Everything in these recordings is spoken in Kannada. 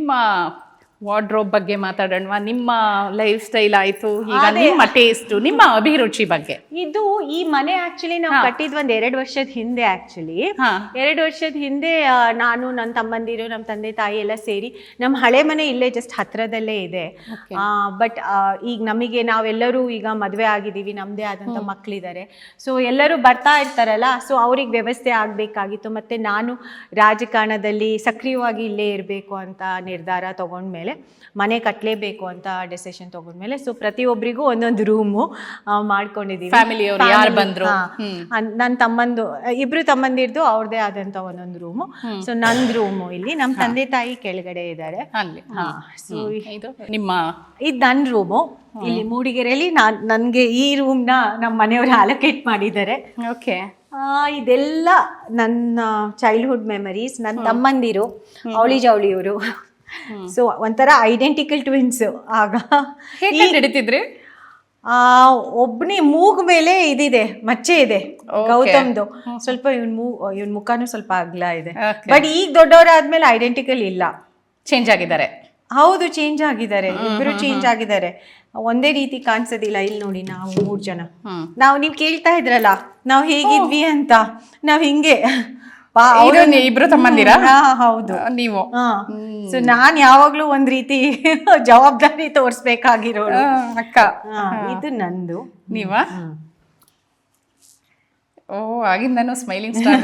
ನಿಮ್ಮ ವಾರ್ಡ್ರೋಬ್ ಬಗ್ಗೆ ಮಾತಾಡೋಣವಾ? ನಿಮ್ಮ ಲೈಫ್ ಸ್ಟೈಲ್ ಆಯ್ತು, ಈಗ ನಿಮ್ಮ ಟೇಸ್ಟ್, ನಿಮ್ಮ ಅಭಿರುಚಿ ಬಗ್ಗೆ. ಇದು ಈ ಮನೆ ಆಕ್ಚುಲಿ ನಾವು ಕಟ್ಟಿದ್ 2 ವರ್ಷದ ಹಿಂದೆ. ಆಕ್ಚುಲಿ 2 ವರ್ಷದ ಹಿಂದೆ ನಾನು, ನನ್ನ ತಮ್ಮಂದಿರು, ನಮ್ಮ ತಂದೆ ತಾಯಿ ಎಲ್ಲ ಸೇರಿ, ನಮ್ಮ ಹಳೆ ಮನೆ ಇಲ್ಲೇ ಜಸ್ಟ್ ಹತ್ರದಲ್ಲೇ ಇದೆ. ಬಟ್ ಈಗ ನಮಗೆ ನಾವೆಲ್ಲರೂ ಈಗ ಮದುವೆ ಆಗಿದ್ದೀವಿ, ನಮ್ಮದೇ ಆದಂಥ ಮಕ್ಕಳಿದ್ದಾರೆ. ಸೊ ಎಲ್ಲರೂ ಬರ್ತಾ ಇರ್ತಾರಲ್ಲ, ಸೊ ಅವ್ರಿಗೆ ವ್ಯವಸ್ಥೆ ಆಗಬೇಕಾಗಿತ್ತು. ಮತ್ತು ನಾನು ರಾಜಕಾರಣದಲ್ಲಿ ಸಕ್ರಿಯವಾಗಿ ಇಲ್ಲೇ ಇರಬೇಕು ಅಂತ ನಿರ್ಧಾರ ತಗೊಂಡ್ಮೇಲೆ, ಮನೆ ಕಟ್ಟಲೇಬೇಕು ಅಂತ ಡೆಸಿಷನ್ ತಗೊಂಡ್ಮೇಲೆ, ಸೊ ಪ್ರತಿಯೊಬ್ಬರಿಗೂ ಒಂದೊಂದು ರೂಮು ಮಾಡ್ಕೊಂಡಿದ್ದೀವಿ. ಫ್ಯಾಮಿಲಿಯವರು ಯಾರು ಬಂದ್ರು, ನನ್ನ ತಮ್ಮಂದು 2 ತಮ್ಮಂದಿರ್ದು ಅವ್ರದೇ ಆದಂತ ಒಂದೊಂದು ರೂಮು. ಸೊ ನಂದು ರೂಮು ಇಲ್ಲಿ, ನಮ್ಮ ತಂದೆ ತಾಯಿ ಕೆಳಗಡೆ ಇದ್ದಾರೆ. ಇದು ನನ್ನ ರೂಮು ಇಲ್ಲಿ ಮೂಡಿಗೆರೆಯಲ್ಲಿ. ನನ್ಗೆ ಈ ರೂಮ್ ನ ನಮ್ಮ ಮನೆಯವರು ಅಲೋಕೇಟ್ ಮಾಡಿದ್ದಾರೆ. ಓಕೆ. ಇದೆಲ್ಲ ನನ್ನ ಚೈಲ್ಡ್ಹುಡ್ ಮೆಮರೀಸ್. ನನ್ನ ತಮ್ಮಂದಿರು ಅವಳಿ ಜವಳಿಯವರು. ಸೊ ಒಂಥರ ಐಡೆಂಟಿಕಲ್ ಟ್ವಿನ್ಸ್. ಆಗ ಹಿಡಿತಿದ್ರಿ? ಒಬ್ಬನಿ ಮೂಗ್ ಮೇಲೆ ಇದಿದೆ, ಮಚ್ಚೆ ಇದೆ ಗೌತಮ್ದು. ಸ್ವಲ್ಪ ಇವನ್ ಮುಖನೂ ಸ್ವಲ್ಪ ಅಗ್ಲ ಇದೆ. ಬಟ್ ಈಗ ದೊಡ್ಡವರಾದ್ಮೇಲೆ ಐಡೆಂಟಿಕಲ್ ಇಲ್ಲ, ಚೇಂಜ್ ಆಗಿದ್ದಾರೆ. ಹೌದು, ಚೇಂಜ್ ಆಗಿದ್ದಾರೆ. ಇಬ್ಬರು ಚೇಂಜ್ ಆಗಿದ್ದಾರೆ. ಒಂದೇ ರೀತಿ ಕಾಣಿಸೋದಿಲ್ಲ. ಇಲ್ಲಿ ನೋಡಿ, ನಾವು 3 ಜನ, ನೀವ್ ಕೇಳ್ತಾ ಇದ್ರಲ್ಲ ನಾವ್ ಹೇಗಿದ್ವಿ ಅಂತ, ನಾವ್ ಹಿಂಗೆ. ಇಬ್ರು ತಮ್ಮಂದಿರ? ಹೌದು. ನೀವು? ಸೊ ನಾನ್ ಯಾವಾಗ್ಲೂ ಒಂದ್ ರೀತಿ ಜವಾಬ್ದಾರಿ ತೋರ್ಸ್ಬೇಕಾಗಿರೋಳು ಅಕ್ಕ. ಇದು ನಂದು. ನೀವಾ? ಓ, ಆಗಿಂದನೂ ಸ್ಮೈಲಿಂಗ್ ಸ್ಟಾರ್.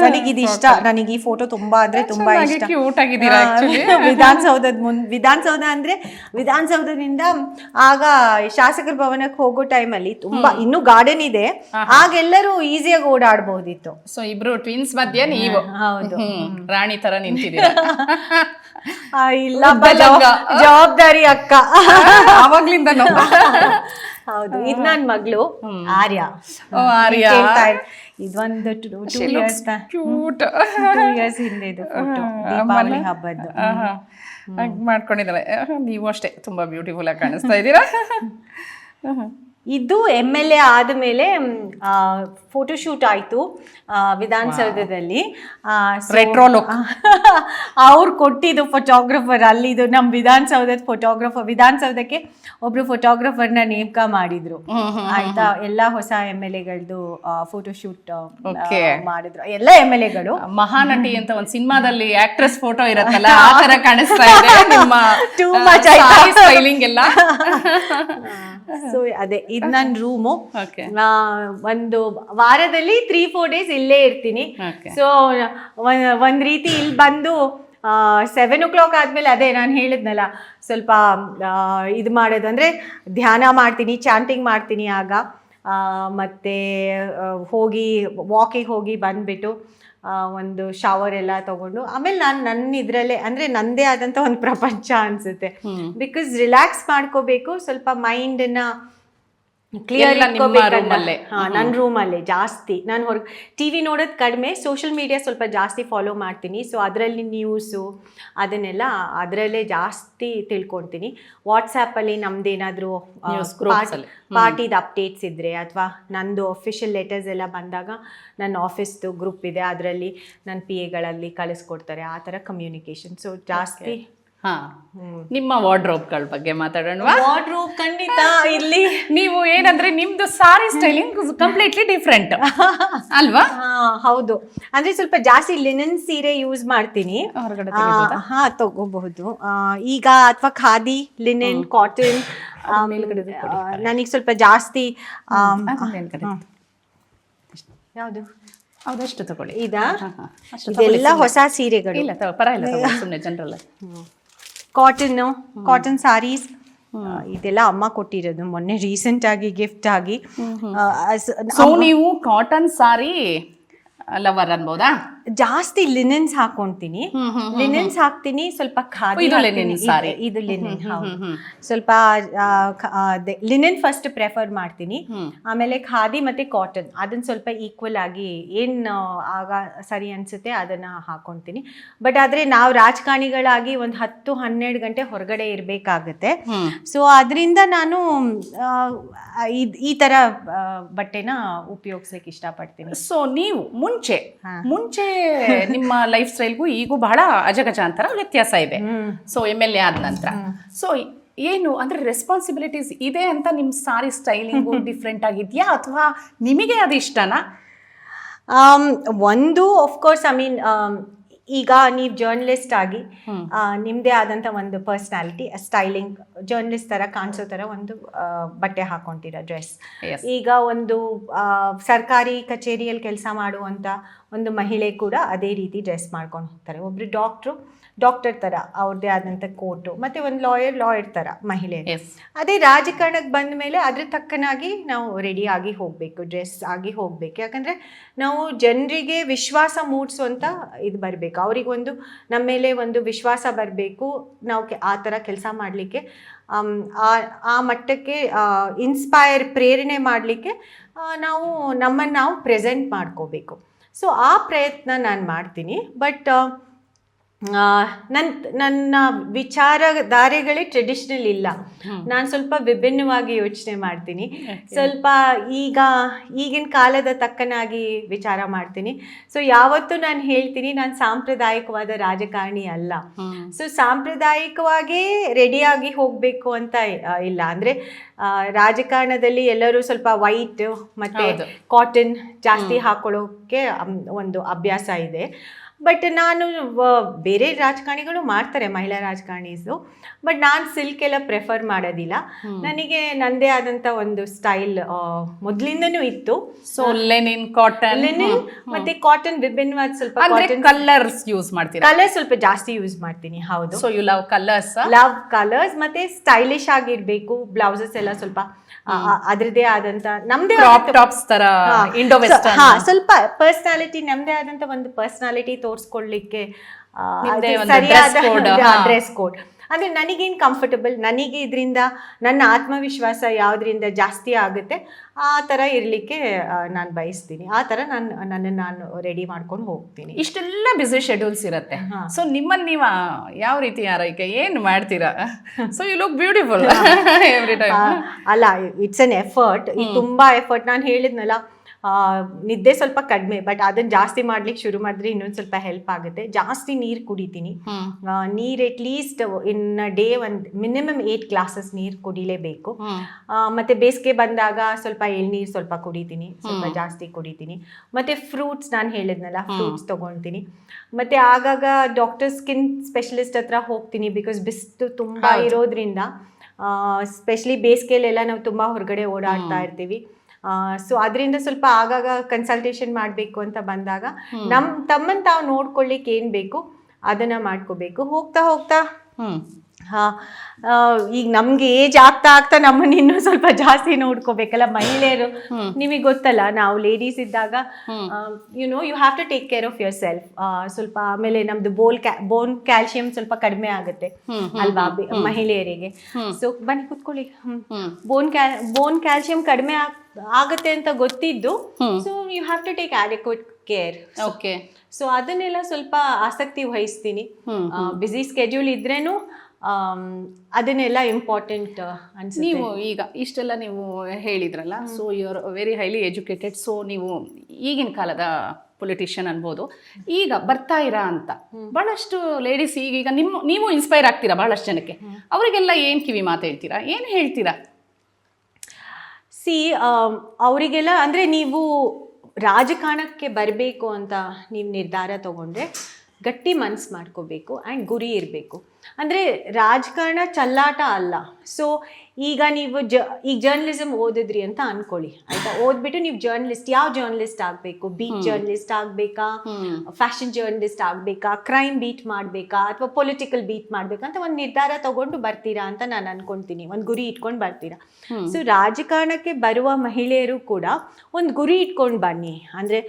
ನನಗಿದು ಇಷ್ಟ. ನನಗೆ ಈ ಫೋಟೋ ತುಂಬಾ ಅಂದ್ರೆ ತುಂಬಾ ಇಷ್ಟ. ಕ್ಯೂಟ್ ಆಗಿದ್ದೀರಾ. ವಿಧಾನಸೌಧ ಅಂದ್ರೆ ವಿಧಾನಸೌಧದಿಂದ ಆಗ ಶಾಸಕರ ಭವನಕ್ಕೆ ಹೋಗೋ ಟೈಮಲ್ಲಿ ತುಂಬಾ ಇನ್ನೂ ಗಾರ್ಡನ್ ಇದೆ, ಆಗೆಲ್ಲರೂ ಈಸಿಯಾಗಿ ಓಡಾಡಬಹುದಿತ್ತು. ಸೊ ಇಬ್ರು ಟ್ವಿನ್ಸ್ ಮಧ್ಯೆ ನೀವು ಹೌದು ರಾಣಿ ತರ ನಿಂತಿದ್ದೀರಾ. ಇಲ್ಲ, ಜವಾಬ್ದಾರಿ ಅಕ್ಕ ಆವಾಗ್ಲಿಂದ. ಹೌದು. ಇದು ನನ್ನ ಮಗಳು ಆರ್ಯ. ಇದೊಂದು 2 ಇಯರ್ಸ್ ಹಿಂದೆ ಇದು ಫೋಟೋ, ದೀಪಾವಳಿ ಹಬ್ಬದ್ದು ಮಾಡ್ಕೊಂಡಿದ್ದಾಳೆ. ನೀವು ಅಷ್ಟೇ ತುಂಬಾ ಬ್ಯೂಟಿಫುಲ್ ಆಗಿ ಕಾಣಿಸ್ತಾ ಇದ್ದೀರಾ. ಇದು MLA ಆದಮೇಲೆ ಫೋಟೋಶೂಟ್ ಆಯ್ತು ವಿಧಾನಸೌಧದಲ್ಲಿ. Retro look. ಅವ್ರು ಕೊಟ್ಟಿದ್ದು ಫೋಟೋಗ್ರಫರ್, ಅಲ್ಲಿದು ನಮ್ಮ ವಿಧಾನಸೌಧದ ಫೋಟೋಗ್ರಫರ್, ವಿಧಾನಸೌಧಕ್ಕೆ ಒಬ್ರು ಫೋಟೋಗ್ರಫರ್ನ ನೇಮಕ ಮಾಡಿದ್ರು. ಆಯ್ತಾ, ಎಲ್ಲಾ ಹೊಸ MLAಗಳದ್ದು ಫೋಟೋಶೂಟ್ ಮಾಡಿದ್ರು. ಎಲ್ಲ MLAಗಳು. ಮಹಾನಟಿ ಅಂತ ಒಂದು ಸಿನಿಮಾದಲ್ಲಿ ಆಕ್ಟ್ರೆಸ್ ಫೋಟೋ ಇರತ್ತಲ್ಲ, ಆ ತರ ಕಾಣಿಸ್ತಾ ಇದೆ ನಿಮ್ಮ ಟೂ ಮಚ್ ಸ್ಟೈಲಿಂಗ್ ಎಲ್ಲ. ಸೊ ಅದೇ ಇದು ನನ್ನ ರೂಮು. ಒಂದು ವಾರದಲ್ಲಿ 3-4 ಡೇಸ್ ಇಲ್ಲೇ ಇರ್ತೀನಿ. ಸೊ ಒಂದ್ ರೀತಿ ಇಲ್ಲಿ ಬಂದು 7 o'clock ಆದ್ಮೇಲೆ, ಅದೇ ನಾನು ಹೇಳಿದ್ನಲ್ಲ, ಸ್ವಲ್ಪ ಇದು ಮಾಡೋದು ಅಂದ್ರೆ ಧ್ಯಾನ ಮಾಡ್ತೀನಿ, ಚಾಂಟಿಂಗ್ ಮಾಡ್ತೀನಿ. ಆಗ ಮತ್ತೆ ಹೋಗಿ ವಾಕಿಗೆ ಹೋಗಿ ಬಂದ್ಬಿಟ್ಟು ಒಂದು ಶವರ್ ಎಲ್ಲ ತಗೊಂಡು ಆಮೇಲೆ ನನ್ನ ಇದ್ರಲ್ಲೇ ಅಂದ್ರೆ ನಂದೇ ಆದಂತ ಒಂದು ಪ್ರಪಂಚ ಅನ್ಸುತ್ತೆ. ಬಿಕಾಸ್ ರಿಲ್ಯಾಕ್ಸ್ ಮಾಡ್ಕೋಬೇಕು, ಸ್ವಲ್ಪ ಮೈಂಡನ್ನ ಕ್ಲಿಯರ್ ನನ್ನ ರೂಮಲ್ಲೇ ಜಾಸ್ತಿ. ನಾನು ಹೊರಗೆ TV ನೋಡೋದು ಕಡಿಮೆ, ಸೋಷಿಯಲ್ ಮೀಡಿಯಾ ಸ್ವಲ್ಪ ಜಾಸ್ತಿ ಫಾಲೋ ಮಾಡ್ತೀನಿ. ಸೊ ಅದರಲ್ಲಿ ನ್ಯೂಸು ಅದನ್ನೆಲ್ಲ ಅದರಲ್ಲೇ ಜಾಸ್ತಿ ತಿಳ್ಕೊಳ್ತೀನಿ. ವಾಟ್ಸಾಪಲ್ಲಿ ನಮ್ದೇನಾದರೂ ಪಾರ್ಟಿದ ಅಪ್ಡೇಟ್ಸ್ ಇದ್ದರೆ, ಅಥವಾ ನಂದು ಅಫಿಷಿಯಲ್ ಲೆಟರ್ಸ್ ಎಲ್ಲ ಬಂದಾಗ ನನ್ನ ಆಫೀಸ್ದು ಗ್ರೂಪ್ ಇದೆ, ಅದರಲ್ಲಿ ನನ್ನ PAಗಳಲ್ಲಿ ಕಳಿಸ್ಕೊಡ್ತಾರೆ. ಆ ಥರ ಕಮ್ಯುನಿಕೇಶನ್. ಸೊ ಜಾಸ್ತಿ. ನಿಮ್ಮ ವಾರ್ಡ್ರೋಬ್ಗಳ ಬಗ್ಗೆ ಮಾತಾಡೋಣ. ವಾರ್ಡ್ರೋಬ್ ಖಂಡಿತ ಇಲ್ಲಿ ನೀವು ಏನಂದ್ರೆ ನಿಮ್ದು ಸಾರಿ ಸ್ಟೈಲಿಂಗ್ ಕಂಪ್ಲೀಟ್ಲಿ ಡಿಫ್ರೆಂಟ್ ಅಲ್ವಾ? ಹೌದು. ಅಂದ್ರೆ ಸ್ವಲ್ಪ ಜಾಸ್ತಿ ಲಿನನ್ ಸೀರೆ ಯೂಸ್ ಮಾಡ್ತೀನಿ. ತಗೋಬಹುದು ಈಗ, ಅಥವಾ ಖಾದಿ, ಲಿನನ್, ಕಾಟನ್. ನನಗೆ ಸ್ವಲ್ಪ ಜಾಸ್ತಿ ಯಾವುದು ಅದಷ್ಟು ತಗೊಳ್ಳಿ. ಇದೆಲ್ಲ ಹೊಸ ಸೀರೆಗಳು. ಇಲ್ಲ ಪರವಾಗಿಲ್ಲ, ಸುಮ್ಮನೆ ಜನರಲ್. ಕಾಟನ್ ಸಾರೀಸ್ ಇದೆಲ್ಲ ಅಮ್ಮ ಕೊಟ್ಟಿರೋದು ಮೊನ್ನೆ ರೀಸೆಂಟ್ ಆಗಿ ಗಿಫ್ಟ್ ಆಗಿ. ನೀವು ಕಾಟನ್ ಸಾರಿ ಲವರ್ ಅನ್ಬೋದಾ? ಜಾಸ್ತಿ ಲಿನೆನ್ಸ್ ಹಾಕೊಂತೀನಿ, ಲಿನೆನ್ಸ್ ಹಾಕ್ತೀನಿ, ಸ್ವಲ್ಪ ಖಾದಿ. ಇದು ಲಿನೆನ್. ಸ್ವಲ್ಪ ಲಿನೆನ್ ಫಸ್ಟ್ ಪ್ರೆಫರ್ ಮಾಡ್ತೀನಿ, ಆಮೇಲೆ ಖಾದಿ ಮತ್ತೆ ಕಾಟನ್ ಅದನ್ನ ಸ್ವಲ್ಪ ಈಕ್ವಲ್ ಆಗಿ ಏನ್ ಆಗ ಸರಿ ಅನ್ಸುತ್ತೆ ಅದನ್ನ ಹಾಕೊಂತೀನಿ. ಬಟ್ ಆದ್ರೆ ನಾವು ರಾಜಕಾರಣಿಗಳಾಗಿ ಒಂದು 10-12 ಗಂಟೆ ಹೊರಗಡೆ ಇರ್ಬೇಕಾಗತ್ತೆ. ಸೊ ಅದರಿಂದ ನಾನು ಈ ತರ ಬಟ್ಟೆನ ಉಪಯೋಗಿಸ್ಲಿಕ್ಕೆ ಇಷ್ಟಪಡ್ತೀನಿ. ಸೊ ನೀವು ಮುಂಚೆ ನಿಮ್ಮ ಲೈಫ್ ಸ್ಟೈಲ್ಗೂ ಈಗೂ ಬಹಳ ಅಜಗಜಾಂತರ ವ್ಯತ್ಯಾಸ ಇದೆ. ಸೊ MLA ಆದ ನಂತರ ಸೊ ಏನು ಅಂದ್ರೆ ರೆಸ್ಪಾನ್ಸಿಬಿಲಿಟೀಸ್ ಇದೆ ಅಂತ ನಿಮ್ಮ ಸಾರಿ ಸ್ಟೈಲಿಂಗು ಡಿಫ್ರೆಂಟ್ ಆಗಿದೆಯಾ ಅಥವಾ ನಿಮಗೆ ಅದು ಇಷ್ಟನಾ? ಒಂದು ಆಫ್ಕೋರ್ಸ್ ಐ ಮೀನ್ ಈಗ ನೀವು ಜರ್ನಲಿಸ್ಟ್ ಆಗಿ ನಿಮ್ಮದೇ ಆದಂಥ ಒಂದು ಪರ್ಸ್ನಾಲಿಟಿ ಸ್ಟೈಲಿಂಗ್ ಜರ್ನಲಿಸ್ಟ್ ಥರ ಕಾಣಿಸೋ ಥರ ಒಂದು ಬಟ್ಟೆ ಹಾಕ್ಕೊಂತೀರ ಡ್ರೆಸ್. ಈಗ ಒಂದು ಸರ್ಕಾರಿ ಕಚೇರಿಯಲ್ಲಿ ಕೆಲಸ ಮಾಡುವಂಥ ಒಂದು ಮಹಿಳೆ ಕೂಡ ಅದೇ ರೀತಿ ಡ್ರೆಸ್ ಮಾಡ್ಕೊಂಡು ಹೋಗ್ತಾರೆ. ಒಬ್ಬರು ಡಾಕ್ಟರ್ ಥರ ಅವ್ರದ್ದೇ ಆದಂಥ ಕೋಟು, ಮತ್ತು ಒಂದು ಲಾಯರ್ ಥರ ಮಹಿಳೆ. ಅದೇ ರಾಜಕಾರಣಕ್ಕೆ ಬಂದ ಮೇಲೆ ಅದ್ರ ತಕ್ಕನಾಗಿ ನಾವು ರೆಡಿ ಆಗಿ ಹೋಗಬೇಕು, ಡ್ರೆಸ್ ಆಗಿ ಹೋಗಬೇಕು. ಯಾಕಂದರೆ ನಾವು ಜನರಿಗೆ ವಿಶ್ವಾಸ ಮೂಡಿಸುವಂಥ ಇದು ಬರಬೇಕು, ಅವರಿಗೊಂದು ನಮ್ಮ ಮೇಲೆ ಒಂದು ವಿಶ್ವಾಸ ಬರಬೇಕು. ನಾವು ಆ ಥರ ಕೆಲಸ ಮಾಡಲಿಕ್ಕೆ ಆ ಮಟ್ಟಕ್ಕೆ ಪ್ರೇರಣೆ ಮಾಡಲಿಕ್ಕೆ ನಾವು ಪ್ರೆಸೆಂಟ್ ಮಾಡ್ಕೋಬೇಕು. ಸೊ ಆ ಪ್ರಯತ್ನ ನಾನು ಮಾಡ್ತೀನಿ. ಬಟ್ ನನ್ನ ವಿಚಾರಧಾರೆಗಳೇ ಟ್ರೆಡಿಷ್ನಲ್ ಇಲ್ಲ. ನಾನು ಸ್ವಲ್ಪ ವಿಭಿನ್ನವಾಗಿ ಯೋಚನೆ ಮಾಡ್ತೀನಿ, ಸ್ವಲ್ಪ ಈಗಿನ ಕಾಲದ ತಕ್ಕನಾಗಿ ವಿಚಾರ ಮಾಡ್ತೀನಿ. ಸೊ ಯಾವತ್ತೂ ನಾನು ಹೇಳ್ತೀನಿ, ನಾನು ಸಾಂಪ್ರದಾಯಿಕವಾದ ರಾಜಕಾರಣಿ ಅಲ್ಲ. ಸೊ ಸಾಂಪ್ರದಾಯಿಕವಾಗೇ ರೆಡಿಯಾಗಿ ಹೋಗಬೇಕು ಅಂತ ಇಲ್ಲ. ಅಂದರೆ ರಾಜಕಾರಣದಲ್ಲಿ ಎಲ್ಲರೂ ಸ್ವಲ್ಪ ವೈಟ್ ಮತ್ತು ಕಾಟನ್ ಜಾಸ್ತಿ ಹಾಕೊಳ್ಳೋಕ್ಕೆ ಒಂದು ಅಭ್ಯಾಸ ಇದೆ. ಬಟ್ ನಾನು ಬೇರೆ ರಾಜಕಾರಣಿಗಳು ಮಾಡ್ತಾರೆ, ಮಹಿಳಾ ರಾಜಕಾರಣೀಸು, ಬಟ್ ನಾನು ಸಿಲ್ಕ್ ಎಲ್ಲ ಪ್ರೆಫರ್ ಮಾಡೋದಿಲ್ಲ. ನನಗೆ ನನ್ನದೇ ಆದಂಥ ಒಂದು ಸ್ಟೈಲ್ ಮೊದಲಿಂದನೂ ಇತ್ತು. ಸೊ ಲೆನಿನ್ ಮತ್ತೆ ಕಾಟನ್ ವಿಭಿನ್ನವಾದ ಸ್ವಲ್ಪ ಕಲರ್ಸ್ ಯೂಸ್ ಮಾಡ್ತೀನಿ, ಕಲರ್ ಸ್ವಲ್ಪ ಜಾಸ್ತಿ ಯೂಸ್ ಮಾಡ್ತೀನಿ. ಹೌದು. ಸೊ ಯು ಲವ್ ಕಲರ್ಸ್ ಮತ್ತೆ ಸ್ಟೈಲಿಶ್ ಆಗಿರ್ಬೇಕು. ಬ್ಲೌಸಸ್ ಎಲ್ಲ ಸ್ವಲ್ಪ ಅದ್ರದೇ ಆದಂತ ನಮ್ದೇ ಟಾಪ್ಸ್ ತರ ಇಂಡೋ ವೆಸ್ಟರ್ನ್ ಸ್ವಲ್ಪ ಪರ್ಸನಾಲಿಟಿ, ನಮ್ದೇ ಆದಂತ ಒಂದು ಪರ್ಸನಾಲಿಟಿ ತೋರಿಸ್ಕೊಳ್ಳಿಕ್ಕೆ ಡ್ರೆಸ್ ಕೋಡ್. ಅಂದ್ರೆ ನನಗೇನು ಕಂಫರ್ಟಬಲ್, ನನಗೆ ಇದರಿಂದ ನನ್ನ ಆತ್ಮವಿಶ್ವಾಸ ಯಾವುದರಿಂದ ಜಾಸ್ತಿ ಆಗುತ್ತೆ ಆ ಥರ ಇರಲಿಕ್ಕೆ ನಾನು ಬಯಸ್ತೀನಿ. ಆ ಥರ ನಾನು ರೆಡಿ ಮಾಡ್ಕೊಂಡು ಹೋಗ್ತೀನಿ. ಇಷ್ಟೆಲ್ಲ ಬ್ಯುಸಿ ಶೆಡ್ಯೂಲ್ಸ್ ಇರುತ್ತೆ. ಸೊ ನಿಮ್ಮನ್ನು ನೀವು ಯಾವ ರೀತಿ ಆರೈಕೆ ಏನು ಮಾಡ್ತೀರಾ? So you look beautiful every time. ಅಲ್ಲ, ಇಟ್ಸ್ ಅನ್ ಎಫರ್ಟ್. ಇದು ತುಂಬ ಎಫರ್ಟ್. ನಾನು ಹೇಳಿದ್ನಲ್ಲ, ನಿದ್ದೆ ಸ್ವಲ್ಪ ಕಡಿಮೆ, ಬಟ್ ಅದನ್ನ ಜಾಸ್ತಿ ಮಾಡ್ಲಿಕ್ಕೆ ಶುರು ಮಾಡಿದ್ರೆ ಇನ್ನೊಂದು ಸ್ವಲ್ಪ ಹೆಲ್ಪ್ ಆಗುತ್ತೆ. ಜಾಸ್ತಿ ನೀರು ಕುಡಿತೀನಿ. ನೀರು at least in day minimum 8 glasses ನೀರು ಕುಡಿಲೇಬೇಕು. ಮತ್ತೆ ಬೇಸಿಗೆ ಬಂದಾಗ ಸ್ವಲ್ಪ ಎಳ್ನೀರು ಸ್ವಲ್ಪ ಕುಡಿತೀನಿ, ಸ್ವಲ್ಪ ಜಾಸ್ತಿ ಕುಡಿತೀನಿ. ಮತ್ತೆ ಫ್ರೂಟ್ಸ್, ನಾನು ಹೇಳಿದ್ನಲ್ಲ, ಫ್ರೂಟ್ಸ್ ತಗೊಳ್ತೀನಿ. ಮತ್ತೆ ಆಗಾಗ ಸ್ಕಿನ್ ಸ್ಪೆಷಲಿಸ್ಟ್ ಹತ್ರ ಹೋಗ್ತೀನಿ. ಬಿಕಾಸ್ ಬಿಸಿಲು ತುಂಬಾ ಇರೋದ್ರಿಂದ, ಸ್ಪೆಷಲಿ ಬೇಸಿಗೆಲೆಲ್ಲ ನಾವು ತುಂಬಾ ಹೊರಗಡೆ ಓಡಾಡ್ತಾ ಇರ್ತೀವಿ. ಸೊ ಅದರಿಂದ ಸ್ವಲ್ಪ ಆಗಾಗ ಕನ್ಸಲ್ಟೇಷನ್ ಮಾಡಬೇಕು ಅಂತ ಬಂದಾಗ ತಮ್ಮನ್ನು ತಾವು ನೋಡ್ಕೊಳ್ಳಿಕ್ಕೆ ಏನು ಬೇಕು ಅದನ್ನ ಮಾಡ್ಕೋಬೇಕು. ಹೋಗ್ತಾ ಈಗ ನಮ್ಗೆ ಏಜ್ ಆಗ್ತಾ ನಮ್ಮನ್ನ ಇನ್ನೂ ಸ್ವಲ್ಪ ಜಾಸ್ತಿ ನೋಡ್ಕೋಬೇಕಲ್ಲ ಮಹಿಳೆಯರು. ನಿಮಗೆ ಗೊತ್ತಲ್ಲ, ನಾವು ಲೇಡೀಸ್ ಇದ್ದಾಗ you have to take care of your self. ಸ್ವಲ್ಪ ಆಮೇಲೆ ನಮ್ದು ಬೋನ್ ಕ್ಯಾಲ್ಸಿಯಂ ಸ್ವಲ್ಪ ಕಡಿಮೆ ಆಗುತ್ತೆ ಅಲ್ವಾ ಮಹಿಳೆಯರಿಗೆ. ಸೊ ಬನ್ನಿ ಕೂತ್ಕೊಳ್ಳಿ. ಬೋನ್ ಕ್ಯಾಲ್ಸಿಯಂ ಕಡಿಮೆ ಆಗುತ್ತೆ ಅಂತ ಗೊತ್ತಿದ್ದು, so you have to take adequate care. Okay. So ಅದನ್ನೆಲ್ಲ ಸ್ವಲ್ಪ ಆಸಕ್ತಿ ವಹಿಸ್ತೀನಿ. ಬಿಸಿ ಸ್ಕೆಡ್ಯೂಲ್ ಇದ್ರೇನು ಅದನ್ನೆಲ್ಲ ಇಂಪಾರ್ಟೆಂಟ್ ಅನ್ಸುತ್ತೆ. ನೀವು ಈಗ ಇಷ್ಟೆಲ್ಲ ನೀವು ಹೇಳಿದ್ರಲ್ಲ, so you are very highly educated. So ನೀವು ಈಗಿನ ಕಾಲದ ಪೊಲಿಟಿಷಿಯನ್ ಅನ್ಬೋದು. ಈಗ ಬರ್ತಾ ಇರಾ ಅಂತ ಬಹಳಷ್ಟು ಲೇಡೀಸ್ ಈಗ ನೀವು ಇನ್ಸ್ಪೈರ್ ಆಗ್ತೀರಾ ಬಹಳಷ್ಟು ಜನಕ್ಕೆ. ಅವರಿಗೆಲ್ಲ ಏನು ಕಿವಿ ಮಾತು ಹೇಳ್ತೀರಾ, ಏನು ಹೇಳ್ತೀರಾ? ಅವರಿಗೆಲ್ಲ ಅಂದರೆ, ನೀವು ರಾಜಕಾರಣಕ್ಕೆ ಬರಬೇಕು ಅಂತ ನೀವು ನಿರ್ಧಾರ ತಗೊಂಡ್ರೆ ಗಟ್ಟಿ ಮನಸ್ಸು ಮಾಡ್ಕೋಬೇಕು ಆ್ಯಂಡ್ ಗುರಿ ಇರಬೇಕು. ಅಂದರೆ ರಾಜಕಾರಣ ಚಲ್ಲಾಟ ಅಲ್ಲ. ಸೊ ಈಗ ನೀವು ಈಗ ಜರ್ನಲಿಸಮ್ ಓದಿದ್ರಿ ಅಂತ ಅನ್ಕೊಳ್ಳಿ, ಆಯ್ತಾ? ಓದ್ಬಿಟ್ಟು ನೀವು ಯಾವ ಜರ್ನಲಿಸ್ಟ್ ಆಗಬೇಕು? ಬೀಟ್ ಜರ್ನಲಿಸ್ಟ್ ಆಗಬೇಕಾ, ಫ್ಯಾಷನ್ ಜರ್ನಲಿಸ್ಟ್ ಆಗಬೇಕಾ, ಕ್ರೈಮ್ ಬೀಟ್ ಮಾಡಬೇಕಾ, ಅಥವಾ ಪೊಲಿಟಿಕಲ್ ಬೀಟ್ ಮಾಡಬೇಕಾ ಅಂತ ಒಂದು ನಿರ್ಧಾರ ತಗೊಂಡು ಬರ್ತೀರಾ ಅಂತ ನಾನು ಅನ್ಕೊಳ್ತೀನಿ. ಒಂದು ಗುರಿ ಇಟ್ಕೊಂಡು ಬರ್ತೀರಾ. ಸೊ ರಾಜಕಾರಣಕ್ಕೆ ಬರುವ ಮಹಿಳೆಯರು ಕೂಡ ಒಂದು ಗುರಿ ಇಟ್ಕೊಂಡು ಬನ್ನಿ. ಅಂದರೆ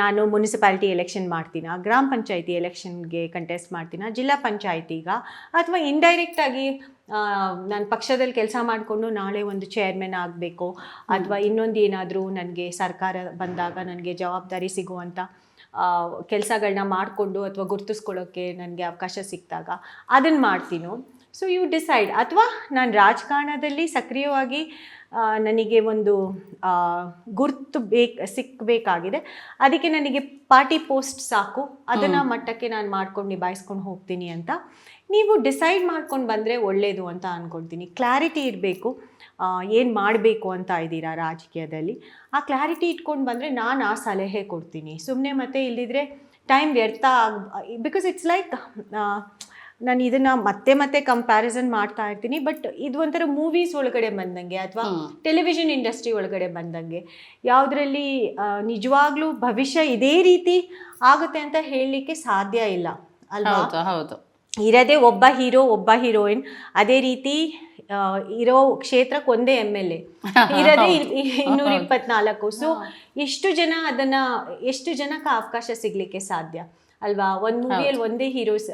ನಾನು ಮುನ್ಸಿಪಾಲಿಟಿ ಎಲೆಕ್ಷನ್ ಮಾಡ್ತೀನಾ, ಗ್ರಾಮ ಪಂಚಾಯತಿ ಎಲೆಕ್ಷನ್ಗೆ ಕಂಟೆಸ್ಟ್ ಮಾಡ್ತೀನಾ, ಜಿಲ್ಲಾ ಪಂಚಾಯತಿಗ, ಅಥವಾ ಇಂಡೈರೆಕ್ಟ್ ಆಗಿ ನಾನು ಪಕ್ಷದಲ್ಲಿ ಕೆಲಸ ಮಾಡಿಕೊಂಡು ನಾಳೆ ಒಂದು ಚೇರ್ಮನ್ ಆಗಬೇಕು, ಅಥವಾ ಇನ್ನೊಂದು ಏನಾದರೂ ನನಗೆ ಸರ್ಕಾರ ಬಂದಾಗ ನನಗೆ ಜವಾಬ್ದಾರಿ ಸಿಗುವಂಥ ಕೆಲಸಗಳನ್ನ ಮಾಡಿಕೊಂಡು ಅಥವಾ ಗುರ್ತಿಸ್ಕೊಳ್ಳೋಕ್ಕೆ ನನಗೆ ಅವಕಾಶ ಸಿಕ್ಕಿದಾಗ ಅದನ್ನು ಮಾಡ್ತೀನೋ. So you decide. ಅಥವಾ ನಾನು ರಾಜಕಾರಣದಲ್ಲಿ ಸಕ್ರಿಯವಾಗಿ ನನಗೆ ಒಂದು ಗುರ್ತು ಸಿಕ್ಕಬೇಕಾಗಿದೆ, ಅದಕ್ಕೆ ನನಗೆ ಪಾರ್ಟಿ ಪೋಸ್ಟ್ ಸಾಕು, ಅದನ್ನು ಮಟ್ಟಕ್ಕೆ ನಾನು ಮಾಡ್ಕೊಂಡು ನಿಭಾಯಿಸ್ಕೊಂಡು ಹೋಗ್ತೀನಿ ಅಂತ ನೀವು ಡಿಸೈಡ್ ಮಾಡ್ಕೊಂಡು ಬಂದರೆ ಒಳ್ಳೆಯದು ಅಂತ ಅಂದ್ಕೊಳ್ತೀನಿ. ಕ್ಲಾರಿಟಿ ಇರಬೇಕು, ಏನು ಮಾಡಬೇಕು ಅಂತ ಇದ್ದೀರಾ ರಾಜಕೀಯದಲ್ಲಿ, ಆ ಕ್ಲಾರಿಟಿ ಇಟ್ಕೊಂಡು ಬಂದರೆ ನಾನು ಆ ಸಲಹೆ ಕೊಡ್ತೀನಿ. ಸುಮ್ಮನೆ ಮತ್ತೆ ಇಲ್ಲದಿದ್ದರೆ ಟೈಮ್ ವ್ಯರ್ಥ ಬಿಕಾಸ್ ಇಟ್ಸ್ ಲೈಕ್ ನಾನು ಇದನ್ನು ಮತ್ತೆ ಕಂಪ್ಯಾರಿಸನ್ ಮಾಡ್ತಾ ಇರ್ತೀನಿ. ಬಟ್ ಇದು ಒಂಥರ ಮೂವೀಸ್ ಒಳಗಡೆ ಬಂದಂಗೆ ಅಥವಾ ಟೆಲಿವಿಷನ್ ಇಂಡಸ್ಟ್ರಿ ಒಳಗಡೆ ಬಂದಂಗೆ, ಯಾವುದರಲ್ಲಿ ನಿಜವಾಗ್ಲೂ ಭವಿಷ್ಯ ಇದೇ ರೀತಿ ಆಗುತ್ತೆ ಅಂತ ಹೇಳಲಿಕ್ಕೆ ಸಾಧ್ಯ ಇಲ್ಲ ಅಲ್ವಾ? ಹೌದು. ಇರೋದೇ ಒಬ್ಬ ಹೀರೋ, ಒಬ್ಬ ಹೀರೋಯಿನ್. ಅದೇ ರೀತಿ ಇರೋ ಕ್ಷೇತ್ರಕ್ಕೆ ಒಂದೇ MLA ಇರೋದೇ 224. ಸೊ ಎಷ್ಟು ಜನಕ್ಕೆ ಅವಕಾಶ ಸಿಗಲಿಕ್ಕೆ ಸಾಧ್ಯ ಅಲ್ವಾ? ಒಂದು ಮೂವಿಯಲ್ಲಿ ಒಂದೇ ಹೀರೋಸ್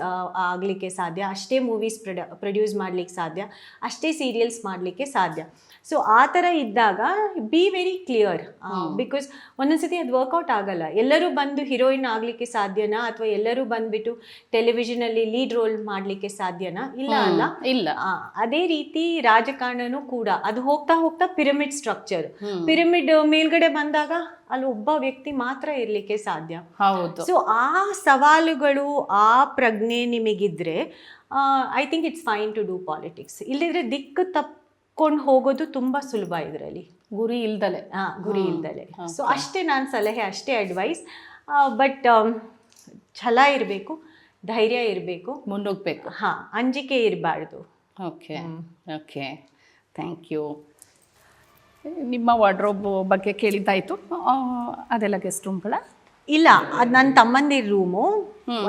ಆಗಲಿಕ್ಕೆ ಸಾಧ್ಯ, ಅಷ್ಟೇ ಮೂವೀಸ್ ಪ್ರೊಡ್ಯೂಸ್ ಮಾಡ್ಲಿಕ್ಕೆ ಸಾಧ್ಯ, ಅಷ್ಟೇ ಸೀರಿಯಲ್ಸ್ ಮಾಡಲಿಕ್ಕೆ ಸಾಧ್ಯ. ಸೊ ಆ ಥರ ಇದ್ದಾಗ ಬಿ ವೆರಿ ಕ್ಲಿಯರ್, ಬಿಕಾಸ್ ಒಂದೊಂದ್ಸತಿ ಅದು ವರ್ಕೌಟ್ ಆಗಲ್ಲ. ಎಲ್ಲರೂ ಬಂದು ಹೀರೋಯಿನ್ ಆಗಲಿಕ್ಕೆ ಸಾಧ್ಯನಾ ಅಥವಾ ಎಲ್ಲರೂ ಬಂದ್ಬಿಟ್ಟು ಟೆಲಿವಿಷನಲ್ಲಿ ಲೀಡ್ ರೋಲ್ ಮಾಡಲಿಕ್ಕೆ ಸಾಧ್ಯನಾ? ಇಲ್ಲ. ಅದೇ ರೀತಿ ರಾಜಕಾರಣನೂ ಕೂಡ ಅದು ಹೋಗ್ತಾ ಹೋಗ್ತಾ ಪಿರಮಿಡ್ ಸ್ಟ್ರಕ್ಚರ್, ಪಿರಮಿಡ್ ಮೇಲ್ಗಡೆ ಬಂದಾಗ ಅಲ್ಲಿ ಒಬ್ಬ ವ್ಯಕ್ತಿ ಮಾತ್ರ ಇರಲಿಕ್ಕೆ ಸಾಧ್ಯ. ಹೌದು. ಸೊ ಆ ಸವಾಲುಗಳು, ಆ ಪ್ರಜ್ಞೆ ನಿಮಗಿದ್ರೆ I think it's fine to do politics. ಇಲ್ಲದಿದ್ರೆ ದಿಕ್ಕು ತಪ್ಕೊಂಡು ಹೋಗೋದು ತುಂಬ ಸುಲಭ ಇದರಲ್ಲಿ, ಗುರಿ ಇಲ್ದಲೆ. ಗುರಿ ಇಲ್ದಲೆ. ಸೊ ಅಷ್ಟೇ ನಾನು ಸಲಹೆ, ಅಷ್ಟೇ ಅಡ್ವೈಸ್. ಬಟ್ ಛಲ ಇರಬೇಕು, ಧೈರ್ಯ ಇರಬೇಕು, ಮುನ್ನುಗ್ಬೇಕು. ಅಂಜಿಕೆ ಇರಬಾರ್ದು. Okay, thank you. ನಿಮ್ಮ ವಾರ್ಡ್ರೋಬ್ ಬಗ್ಗೆ ಕೇಳಿದ್ದಾಯ್ತು. ಅದೆಲ್ಲ ಗೆಸ್ಟ್ ರೂಮ್ಗಳ? ಇಲ್ಲ, ಅದು ನನ್ನ ತಮ್ಮಂದಿರ ರೂಮು.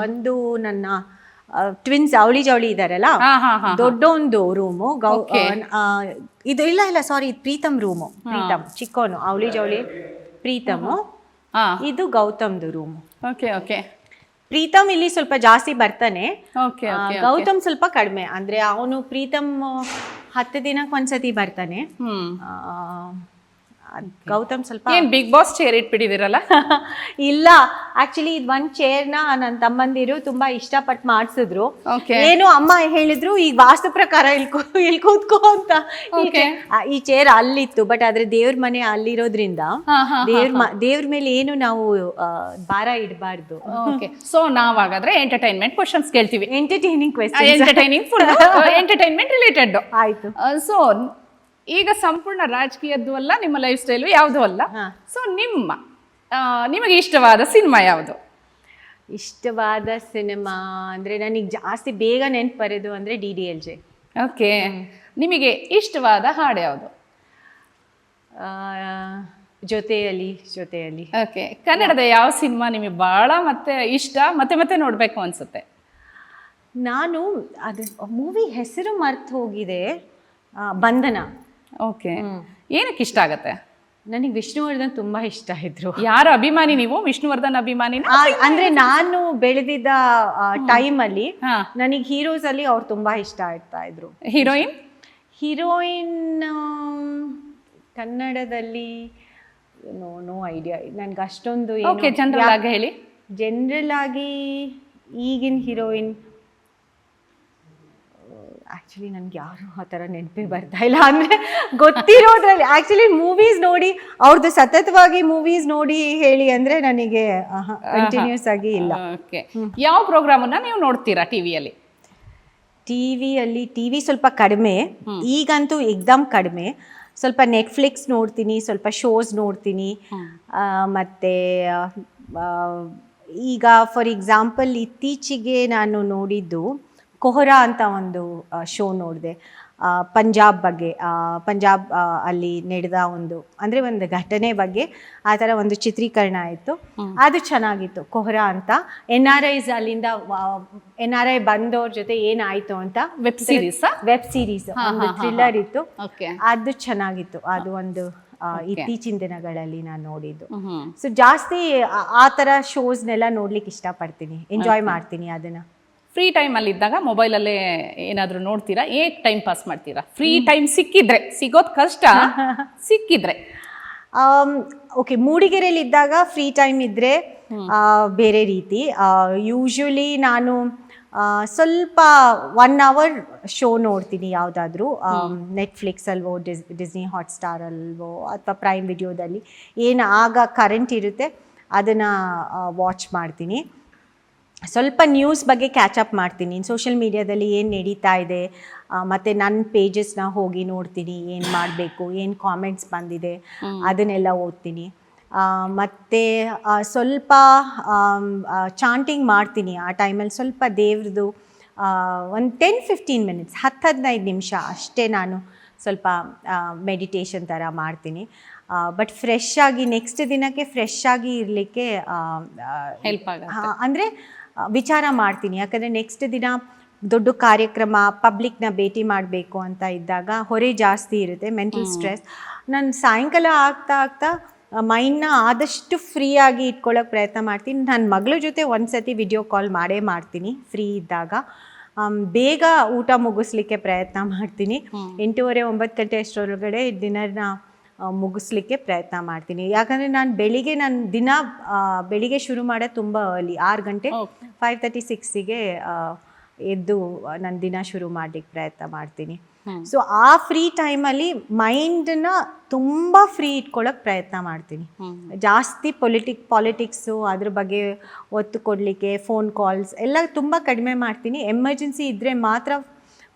ಒಂದು ನನ್ನ ಟ್ವಿನ್ಸ್ ಅವಳಿ ಜವಳಿ ಇದಾರಲ್ಲ, ದೊಡ್ಡ ಒಂದು ರೂಮು. ಇದು ಇಲ್ಲ ಸಾರಿ, ಇದು ಪ್ರೀತಮ್ ರೂಮು. ಪ್ರೀತಮ್ ಚಿಕ್ಕೋನು, ಅವಳಿ ಜವಳಿ ಪ್ರೀತಮು. ಇದು ಗೌತಮ್ದು ರೂಮು. ಓಕೆ. ಪ್ರೀತಮ್ ಇಲ್ಲಿ ಸ್ವಲ್ಪ ಜಾಸ್ತಿ ಬರ್ತಾನೆ, ಗೌತಮ್ ಸ್ವಲ್ಪ ಕಡಿಮೆ. ಅಂದ್ರೆ ಅವನು ಪ್ರೀತಮ್ 10 ದಿನಕ್ಕೆ ಒಂದ್ಸತಿ ಬರ್ತಾನೆ. ಗೌತಮ್ ಸ್ವಲ್ಪ ಬಿಗ್ ಬಾಸ್ ಚೇರ್ ಇಟ್ಬಿಟ್ಟಿದಿರಲ್ಲ? ಇಲ್ಲ, ಆಕ್ಚುಲಿ ಇದು ಒಂದ್ ಚೇರ್ನ ನನ್ನ ತಮ್ಮಂದಿರು ತುಂಬಾ ಇಷ್ಟಪಟ್ಟು ಮಾಡಿಸಿದ್ರು. ಏನು ಅಮ್ಮ ಹೇಳಿದ್ರು, ಈಗ ವಾಸ್ತು ಪ್ರಕಾರ ಇಲ್ಲಿ ಕೂತ್ಕೋ ಅಂತ. ಈ ಚೇರ್ ಅಲ್ಲಿತ್ತು, ಬಟ್ ಆದ್ರೆ ದೇವ್ರ ಮನೆ ಅಲ್ಲಿರೋದ್ರಿಂದ ದೇವ್ರ ಮೇಲೆ ಏನು ನಾವು ಭಾರ ಇಡಬಾರ್ದು. ಸೊ ನಾವಾಗಾದ್ರೆ ಎಂಟರ್ಟೈನ್ಮೆಂಟ್ ಕ್ವಶನ್ಸ್ ಕೇಳ್ತೀವಿ. Entertaining entertainment related. ಆಯ್ತು. ಸೊ ಈಗ ಸಂಪೂರ್ಣ ರಾಜಕೀಯದ್ದು ಅಲ್ಲ, ನಿಮ್ಮ ಲೈಫ್ ಸ್ಟೈಲು ಯಾವುದೂ ಅಲ್ಲ. ಸೊ ನಿಮಗೆ ಇಷ್ಟವಾದ ಸಿನಿಮಾ ಯಾವುದು? ಇಷ್ಟವಾದ ಸಿನಿಮಾ ಅಂದರೆ ನನಗೆ ಜಾಸ್ತಿ ಬೇಗ ನೆನಪು ಬರೋದು ಅಂದರೆ DDLJ. ಓಕೆ. ನಿಮಗೆ ಇಷ್ಟವಾದ ಹಾಡು ಯಾವುದು? ಜೊತೆಯಲ್ಲಿ. ಓಕೆ. ಕನ್ನಡದ ಯಾವ ಸಿನಿಮಾ ನಿಮಗೆ ಭಾಳ ಮತ್ತೆ ಇಷ್ಟ, ಮತ್ತೆ ನೋಡಬೇಕು ಅನ್ಸುತ್ತೆ? ನಾನು ಅದು ಮೂವಿ ಹೆಸರು ಮರ್ತು ಹೋಗಿದೆ, ಬಂಧನ. ಓಕೆ. ಏನಕ್ಕೆ ಇಷ್ಟ ಆಗತ್ತೆ? ನನಗೆ ವಿಷ್ಣುವರ್ಧನ್ ತುಂಬಾ ಇಷ್ಟ ಇದ್ರು. ಯಾರ ಅಭಿಮಾನಿ ನೀವು? ವಿಷ್ಣುವರ್ಧನ್ ಅಭಿಮಾನಿ? ಅಂದ್ರೆ ನಾನು ಬೆಳೆದಿದ್ದ ಟೈಮಲ್ಲಿ ನನಗೆ ಹೀರೋಸ್ ಅಲ್ಲಿ ಅವ್ರು ತುಂಬಾ ಇಷ್ಟ ಆಗ್ತಾ ಇದ್ರು. ಹೀರೋಯಿನ್ ಕನ್ನಡದಲ್ಲಿ ನೋ ಐಡಿಯಾ ನನ್ಗೆ ಅಷ್ಟೊಂದು. ಜನರಲ್ ಆಗಿ ಈಗಿನ ಹೀರೋಯಿನ್ ಆ್ಯಕ್ಚುಲಿ ನನಗೆ ಯಾರು ಆ ಥರ ನೆನಪೇ ಬರ್ತಾ ಇಲ್ಲ. ಅಂದರೆ ಗೊತ್ತಿರೋದ್ರಲ್ಲಿ ಆ್ಯಕ್ಚುಲಿ ಮೂವೀಸ್ ನೋಡಿ, ಅವ್ರದ್ದು ಸತತವಾಗಿ ಮೂವೀಸ್ ನೋಡಿ ಹೇಳಿ ಅಂದರೆ ನನಗೆ ಕಂಟಿನ್ಯೂಸ್ ಆಗಿ ಇಲ್ಲ. ಓಕೆ. ಯಾವ ಪ್ರೋಗ್ರಾಮನ್ನು ನೀವು ನೋಡ್ತೀರಾ ಟಿವಿಯಲ್ಲಿ? ಟಿವಿ ಸ್ವಲ್ಪ ಕಡಿಮೆ, ಈಗಂತೂ ಎಕ್ದಮ್ ಕಡಿಮೆ. ಸ್ವಲ್ಪ ನೆಟ್ಫ್ಲಿಕ್ಸ್ ನೋಡ್ತೀನಿ, ಸ್ವಲ್ಪ ಶೋಸ್ ನೋಡ್ತೀನಿ. ಮತ್ತು ಈಗ ಫಾರ್ ಎಕ್ಸಾಂಪಲ್ ಇತ್ತೀಚೆಗೆ ನಾನು ನೋಡಿದ್ದು ಕೊಹರಾ ಅಂತ ಒಂದು ಶೋ ನೋಡಿದೆ. ಪಂಜಾಬ್ ಬಗ್ಗೆ, ಅಲ್ಲಿ ನಡೆದ ಒಂದು ಘಟನೆ ಬಗ್ಗೆ ಆ ಥರ ಒಂದು ಚಿತ್ರೀಕರಣ ಆಯಿತು. ಅದು ಚೆನ್ನಾಗಿತ್ತು. ಕೊಹರಾ ಅಂತ NRIs ಅಲ್ಲಿಂದ NRI ಬಂದವ್ರ ಜೊತೆ ಏನಾಯಿತು ಅಂತ ವೆಬ್ ಸೀರೀಸ್ ಒಂದು ಥ್ರಿಲ್ಲರ್ ಇತ್ತು. ಅದು ಚೆನ್ನಾಗಿತ್ತು. ಅದು ಒಂದು ಇತ್ತೀಚಿನ ದಿನಗಳಲ್ಲಿ ನಾನು ನೋಡಿದ್ದು. ಸೊ ಜಾಸ್ತಿ ಆ ಥರ ಶೋಸ್ನೆಲ್ಲ ನೋಡ್ಲಿಕ್ಕೆ ಇಷ್ಟಪಡ್ತೀನಿ, ಎಂಜಾಯ್ ಮಾಡ್ತೀನಿ ಅದನ್ನು. ಫ್ರೀ ಟೈಮಲ್ಲಿ ಇದ್ದಾಗ ಮೊಬೈಲಲ್ಲೇ ಏನಾದರೂ ನೋಡ್ತೀರಾ? ಟೈಮ್ ಪಾಸ್ ಮಾಡ್ತೀರಾ? ಫ್ರೀ ಟೈಮ್ ಸಿಕ್ಕಿದ್ರೆ, ಸಿಗೋದು ಕಷ್ಟ, ಸಿಕ್ಕಿದ್ರೆ? ಓಕೆ, ಮೂಡಿಗೆರೆಯಲ್ಲಿ ಇದ್ದಾಗ ಫ್ರೀ ಟೈಮ್ ಇದ್ದರೆ ಬೇರೆ ರೀತಿ. ಯೂಶ್ವಲಿ ನಾನು ಸ್ವಲ್ಪ 1 hour ಶೋ ನೋಡ್ತೀನಿ ಯಾವುದಾದ್ರೂ ನೆಟ್ಫ್ಲಿಕ್ಸ್ ಅಲ್ವೋ ಡಿಸ್ನಿ ಹಾಟ್ಸ್ಟಾರ್ ಅಲ್ವೋ ಅಥವಾ ಪ್ರೈಮ್ ವಿಡಿಯೋದಲ್ಲಿ ಏನು ಆಗ ಕರೆಂಟ್ ಇರುತ್ತೆ ಅದನ್ನು ವಾಚ್ ಮಾಡ್ತೀನಿ. ಸ್ವಲ್ಪ ನ್ಯೂಸ್ ಬಗ್ಗೆ ಕ್ಯಾಚಪ್ ಮಾಡ್ತೀನಿ, ಸೋಷಿಯಲ್ ಮೀಡಿಯಾದಲ್ಲಿ ಏನು ನಡೀತಾ ಇದೆ, ಮತ್ತು ನನ್ನ ಪೇಜಸ್ನ ಹೋಗಿ ನೋಡ್ತೀನಿ, ಏನು ಮಾಡಬೇಕು, ಏನು ಕಾಮೆಂಟ್ಸ್ ಬಂದಿದೆ ಅದನ್ನೆಲ್ಲ ಓದ್ತೀನಿ. ಮತ್ತು ಸ್ವಲ್ಪ ಚಾಂಟಿಂಗ್ ಮಾಡ್ತೀನಿ ಆ ಟೈಮಲ್ಲಿ, ಸ್ವಲ್ಪ ದೇವ್ರದ್ದು ಒಂದು 10-15 ಮಿನಿಟ್ಸ್ 10-15 ನಿಮಿಷ ಅಷ್ಟೇ ನಾನು ಸ್ವಲ್ಪ ಮೆಡಿಟೇಷನ್ ಥರ ಮಾಡ್ತೀನಿ. ಬಟ್ ಫ್ರೆಶ್ ಆಗಿ ನೆಕ್ಸ್ಟ್ ದಿನಕ್ಕೆ ಫ್ರೆಶ್ ಆಗಿ ಇರಲಿಕ್ಕೆ ಹೆಲ್ಪ್ ಆಗುತ್ತೆ. ಅಂದರೆ ವಿಚಾರ ಮಾಡ್ತೀನಿ, ಯಾಕಂದರೆ ನೆಕ್ಸ್ಟ್ ದಿನ ದೊಡ್ಡ ಕಾರ್ಯಕ್ರಮ ಪಬ್ಲಿಕ್ನ ಭೇಟಿ ಮಾಡಬೇಕು ಅಂತ ಇದ್ದಾಗ ಹೊರೆ ಜಾಸ್ತಿ ಇರುತ್ತೆ, ಮೆಂಟಲ್ ಸ್ಟ್ರೆಸ್. ನಾನು ಸಾಯಂಕಾಲ ಆಗ್ತಾ ಮೈಂಡ್ನ ಆದಷ್ಟು ಫ್ರೀಯಾಗಿ ಇಟ್ಕೊಳ್ಳೋಕೆ ಪ್ರಯತ್ನ ಮಾಡ್ತೀನಿ. ನನ್ನ ಮಗಳ ಜೊತೆ ಒಂದು ಸತಿ ವಿಡಿಯೋ ಕಾಲ್ ಮಾಡೇ ಮಾಡ್ತೀನಿ ಫ್ರೀ ಇದ್ದಾಗ. ಬೇಗ ಊಟ ಮುಗಿಸ್ಲಿಕ್ಕೆ ಪ್ರಯತ್ನ ಮಾಡ್ತೀನಿ, 8:30-9 ಗಂಟೆ ಅಷ್ಟರೊಳಗಡೆ ಡಿನ್ನರ್ನ ಮುಗಿಸ್ಲಿಕ್ಕೆ ಪ್ರಯತ್ನ ಮಾಡ್ತೀನಿ. ಯಾಕಂದರೆ ನಾನು ದಿನ ಬೆಳಿಗ್ಗೆ ಶುರು ಮಾಡೋದು ತುಂಬ ಅರ್ಲಿ, 6 ಗಂಟೆ 5:36ಗೆ ಎದ್ದು ನನ್ನ ದಿನ ಶುರು ಮಾಡಲಿಕ್ಕೆ ಪ್ರಯತ್ನ ಮಾಡ್ತೀನಿ. ಸೊ ಆ ಫ್ರೀ ಟೈಮಲ್ಲಿ ಮೈಂಡನ್ನ ತುಂಬ ಫ್ರೀ ಇಟ್ಕೊಳ್ಳೋಕೆ ಪ್ರಯತ್ನ ಮಾಡ್ತೀನಿ. ಜಾಸ್ತಿ ಪಾಲಿಟಿಕ್ಸು ಅದ್ರ ಬಗ್ಗೆ ಒತ್ತು ಕೊಡಲಿಕ್ಕೆ ಫೋನ್ ಕಾಲ್ಸ್ ಎಲ್ಲ ತುಂಬ ಕಡಿಮೆ ಮಾಡ್ತೀನಿ. ಎಮರ್ಜೆನ್ಸಿ ಇದ್ದರೆ ಮಾತ್ರ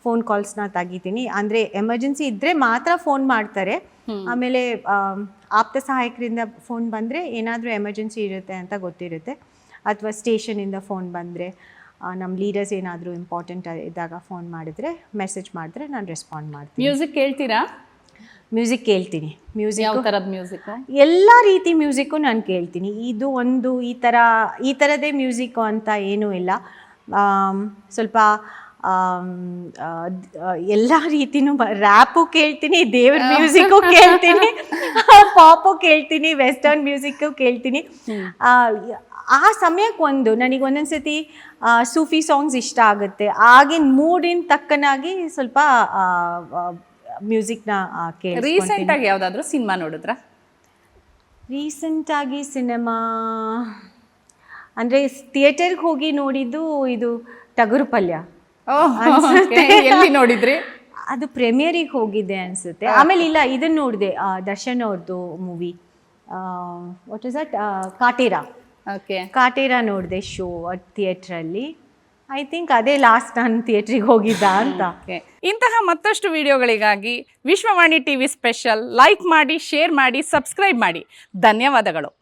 ಫೋನ್ ಕಾಲ್ಸ್ನ ತೆಗಿತೀನಿ. ಅಂದರೆ ಎಮರ್ಜೆನ್ಸಿ ಇದ್ದರೆ ಮಾತ್ರ ಫೋನ್ ಮಾಡ್ತಾರೆ. ಆಮೇಲೆ ಆಪ್ತ ಸಹಾಯಕರಿಂದ ಫೋನ್ ಬಂದರೆ ಏನಾದರೂ ಎಮರ್ಜೆನ್ಸಿ ಇರುತ್ತೆ ಅಂತ ಗೊತ್ತಿರುತ್ತೆ, ಅಥವಾ ಸ್ಟೇಷನಿಂದ ಫೋನ್ ಬಂದರೆ, ನಮ್ಮ ಲೀಡರ್ಸ್ ಏನಾದರೂ ಇಂಪಾರ್ಟೆಂಟ್ ಇದ್ದಾಗ ಫೋನ್ ಮಾಡಿದ್ರೆ, ಮೆಸೇಜ್ ಮಾಡಿದ್ರೆ ನಾನು ರೆಸ್ಪಾಂಡ್ ಮಾಡ್ತೀನಿ. ಮ್ಯೂಸಿಕ್ ಕೇಳ್ತೀರಾ? ಮ್ಯೂಸಿಕ್ ಕೇಳ್ತೀನಿ. ಯಾವ ಥರದ ಮ್ಯೂಸಿಕ್? ಎಲ್ಲ ರೀತಿ ಮ್ಯೂಸಿಕ್ಕು ನಾನು ಕೇಳ್ತೀನಿ. ಇದು ಒಂದು ಈ ಥರದೇ ಮ್ಯೂಸಿಕ್ಕು ಅಂತ ಏನೂ ಇಲ್ಲ. ಸ್ವಲ್ಪ ಎಲ್ಲ ರೀತಿನೂ ರ್ಯಾಪು ಕೇಳ್ತೀನಿ, ದೇವ್ರ ಮ್ಯೂಸಿಕ್ಕು ಕೇಳ್ತೀನಿ, ಪಾಪು ಕೇಳ್ತೀನಿ, ವೆಸ್ಟರ್ನ್ ಮ್ಯೂಸಿಕ್ಕು ಕೇಳ್ತೀನಿ. ಆ ಸಮಯಕ್ಕೆ ನನಗೆ ಒಂದೊಂದ್ಸತಿ ಸೂಫಿ ಸಾಂಗ್ಸ್ ಇಷ್ಟ ಆಗುತ್ತೆ. ಆಗಿನ ಮೂಡಿನ ತಕ್ಕನಾಗಿ ಸ್ವಲ್ಪ ಮ್ಯೂಸಿಕ್ನ ಕೇಳಿ. ರೀಸೆಂಟಾಗಿ ಯಾವುದಾದ್ರೂ ಸಿನಿಮಾ ನೋಡಿದ್ರಾ? ರೀಸೆಂಟಾಗಿ ಸಿನಿಮಾ ಅಂದರೆ ಥಿಯೇಟರ್ಗೆ ಹೋಗಿ ನೋಡಿದ್ದು ಇದು ಟಗರು ಪಲ್ಯ. ಎಲ್ಲಿ ನೋಡಿದ್ರಿ? ಅದು ಪ್ರೀಮಿಯರಿಗೆ ಹೋಗಿದ್ದೆ ಅನಿಸುತ್ತೆ. ಆಮೇಲೆ ಇಲ್ಲ, ಇದನ್ನು ನೋಡಿದೆ, ದರ್ಶನ್ ಅವ್ರದ್ದು movie, what is that, Kaatera ನೋಡಿದೆ ಶೋ ಥಿಯೇಟ್ರಲ್ಲಿ. ಐ ಥಿಂಕ್ ಅದೇ ಲಾಸ್ಟ್ ನಾನು ಥಿಯೇಟ್ರಿಗೆ ಹೋಗಿದ್ದ ಅಂತ. ಇಂತಹ ಮತ್ತಷ್ಟು ವಿಡಿಯೋಗಳಿಗಾಗಿ ವಿಶ್ವವಾಣಿ ಟಿವಿ ಸ್ಪೆಷಲ್ ಲೈಕ್ ಮಾಡಿ, ಶೇರ್ ಮಾಡಿ, ಸಬ್ಸ್ಕ್ರೈಬ್ ಮಾಡಿ. ಧನ್ಯವಾದಗಳು.